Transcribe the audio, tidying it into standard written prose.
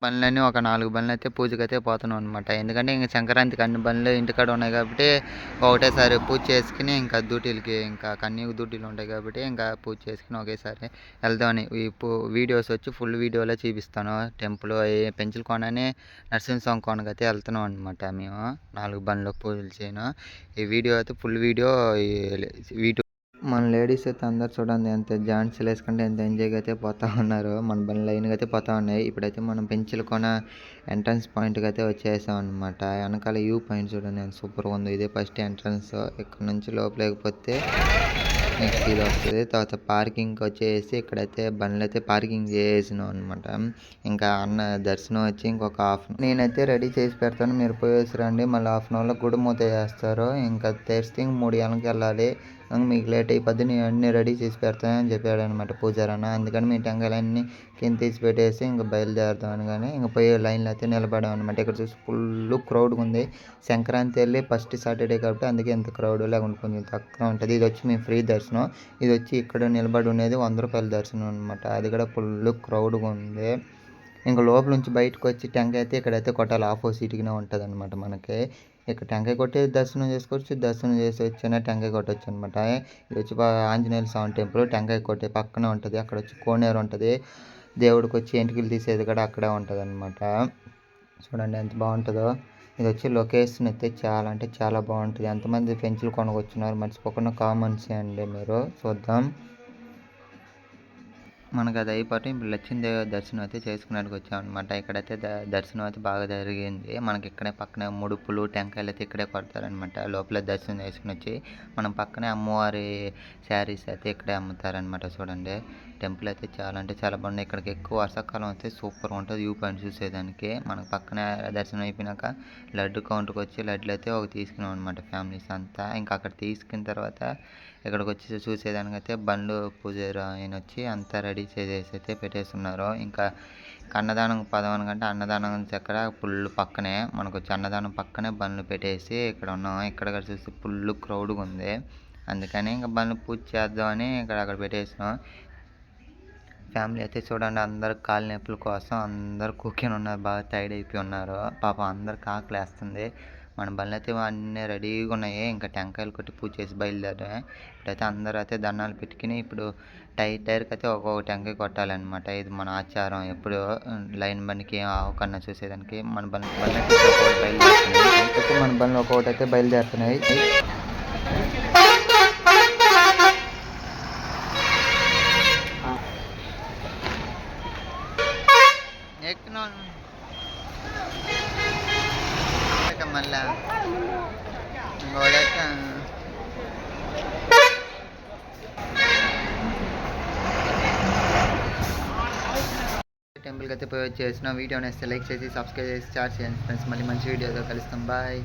బండ్లన్నీ ఒక 4 బండ్లయితే పూజకైతే పోతున్నాం అనమాట. ఎందుకంటే ఇంక సంక్రాంతికి అన్ని బండ్లు ఇంటికాడ ఉన్నాయి కాబట్టి ఒకటేసారి పూజ చేసుకొని ఇంకా డ్యూటీలకి ఇంకా కన్యక డ్యూటీలు ఉంటాయి కాబట్టి ఇంకా పూజ చేసుకొని ఒకేసారి వెళ్దామని వీడియోస్ వచ్చి ఫుల్ వీడియోలో చూపిస్తాను. టెంపుల్ పెంచులకోనని నరసింహస్వామి కోనకైతే వెళ్తున్నాం అనమాట. మేము 4 బండ్లు పూజలు చేయను. ఈ వీడియో అయితే ఫుల్ వీడియో మన లేడీస్ అయితే అందరు చూడండి ఎంత జాయింట్స్లు వేసుకుంటే ఎంత ఎంజాయ్గా అయితే పోతా ఉన్నారు. మన బండి లైన్గా అయితే పోతా ఉన్నాయి. ఇప్పుడైతే మనం పెంచులకోన ఎంట్రన్స్ పాయింట్కి అయితే వచ్చేసాం అనమాట. వెనకాల వ్యూ పాయింట్ చూడండి ఎంత సూపర్గా ఉందో. ఇదే ఫస్ట్ ఎంట్రన్స్. ఇక్కడ నుంచి లోపలేకపోతే నెక్స్ట్ ఇది వస్తుంది. తర్వాత పార్కింగ్కి వచ్చేసి ఇక్కడైతే బండ్లు అయితే పార్కింగ్ చేసినాం అనమాట. ఇంకా అన్న దర్శనం వచ్చి ఇంకొక నేనైతే రెడీ చేసి పెడతాను, మీరు పోయేసి రండి. మళ్ళీ హాఫ్ అన్ అవర్లో గుడి మూత చేస్తారు. ఇంకా తెరిస్తే 3 గంటలకు వెళ్ళాలి. మీకు లేట్ అయిపోద్ది, నేను అన్నీ రెడీ చేసి పెడతానని చెప్పాడు అనమాట పూజారన్న. అందుకని మీ టెంకాయలన్నీ కింద తీసి పెట్టేసి ఇంకా బయలుదేరుతామని కానీ ఇంకా పోయే లైన్లో అయితే నిలబడాం అనమాట. ఇక్కడ చూసి ఫుల్ క్రౌడ్గా ఉంది. సంక్రాంతి వెళ్ళి ఫస్ట్ సాటర్డే కాబట్టి అందుకే ఇంత క్రౌడ్ లేకుండా కొంచెం తక్కువ ఉంటుంది. ఇది వచ్చి మేము ఫ్రీ దర్శనం. ఇది వచ్చి ఇక్కడ నిలబడి ఉండేది 100 రూపాయల దర్శనం అనమాట. అది కూడా ఫుల్ క్రౌడ్గా ఉంది. ఇంకా లోపల నుంచి బయటకు వచ్చి టెంకాయ అయితే ఇక్కడైతే కొట్టాలి. ఆపోజిట్గానే ఉంటుంది అనమాట. మనకి ఇక్కడ టెంకాయ కొట్టి దర్శనం చేసుకోవచ్చు. దర్శనం చేసి వచ్చిన టెంకాయ కొట్టవచ్చు అనమాట. ఇది వచ్చి ఆంజనేయ స్వామి టెంపుల్. టెంకాయ కొట్టే పక్కనే ఉంటుంది. అక్కడ వచ్చి కోనేరు ఉంటుంది. దేవుడికి వచ్చి ఎంటికలు తీసేది కూడా అక్కడే ఉంటుంది అనమాట. చూడండి ఎంత బాగుంటుందో. ఇది వచ్చి లొకేషన్ అయితే చాలా అంటే చాలా బాగుంటుంది. ఎంతమంది పెంచులు కొనుక్కొచ్చున్నారు మర్చిపోకుండా కామెంట్స్ చేయండి. మీరు చూద్దాం. మనకు అది అయిపోతే ఇప్పుడు లక్ష్మీదేవి దర్శనం అయితే చేసుకునేందుకు వచ్చామన్నమాట. ఇక్కడైతే దర్శనం అయితే బాగా జరిగింది. మనకి ఇక్కడే పక్కనే ముడుపులు టెంకాయలు అయితే ఇక్కడే కొడతారనమాట. లోపల దర్శనం చేసుకుని వచ్చి మనం పక్కనే అమ్మవారి శారీస్ అయితే ఇక్కడే అమ్ముతారనమాట. చూడండి టెంపుల్ అయితే చాలా అంటే చాలా బాగుంది. ఇక్కడికి ఎక్కువ వర్షాకాలం అయితే సూపర్గా ఉంటుంది వ్యూ పాయింట్ చూసేదానికి. మనకు పక్కనే దర్శనం అయిపోయినాక లడ్డు కౌంటర్కి వచ్చి లడ్డులు అయితే ఒక తీసుకున్నాం అనమాట ఫ్యామిలీస్ అంతా. ఇంకా అక్కడ తీసుకున్న తర్వాత ఇక్కడికి వచ్చి చూసేదానికైతే బండ్లు పూజారి ఆయన వచ్చి అంతా రెడీ చేసేసి అయితే పెట్టేస్తున్నారు. ఇంకా అన్నదానం పదవని కంటే అన్నదానం చక్కెర ఫుల్ పక్కనే మనకు వచ్చి అన్నదానం పక్కనే బండ్లు పెట్టేసి ఇక్కడ ఉన్నాం. ఇక్కడ చూసి ఫుల్ క్రౌడ్గా ఉంది. అందుకని ఇంకా బండ్లు పూజ చేద్దామని అక్కడ పెట్టేసినాం. ఫ్యామిలీ అయితే చూడండి అందరు కాలు నొప్పుల కోసం అందరు కూర్చొని ఉన్నారు. బాగా టైర్డ్ అయిపోయి ఉన్నారు. పాపం అందరికి ఆకలి వేస్తుంది. మన బండ్లు అయితే అన్నీ రెడీగా ఉన్నాయి. ఇంకా టెంకాయలు కొట్టి పూజ చేసి బయలుదేరాయి. ఇప్పుడైతే అందరూ అయితే దండాలు పెట్టుకుని ఇప్పుడు టైర్కి అయితే ఒక్కొక్క టెంకాయ కొట్టాలన్నమాట. ఇది మన ఆచారం. ఎప్పుడు లైన్ బండికి ఆవుకన్నా చూసేదానికి మన బండ్లు బయలుదేరుతున్నాయి. మన బండ్లు ఒక్కొక్కటి అయితే బయలుదేరుతున్నాయి. మళ్ళా టెంపుల్కి అయితే పోయి వచ్చేసిన. వీడియో నేస్తే లైక్ చేసి సబ్స్క్రైబ్ చేసి షేర్ చేయండి ఫ్రెండ్స్. మళ్ళీ మంచి వీడియోతో కలుస్తాం. బాయ్.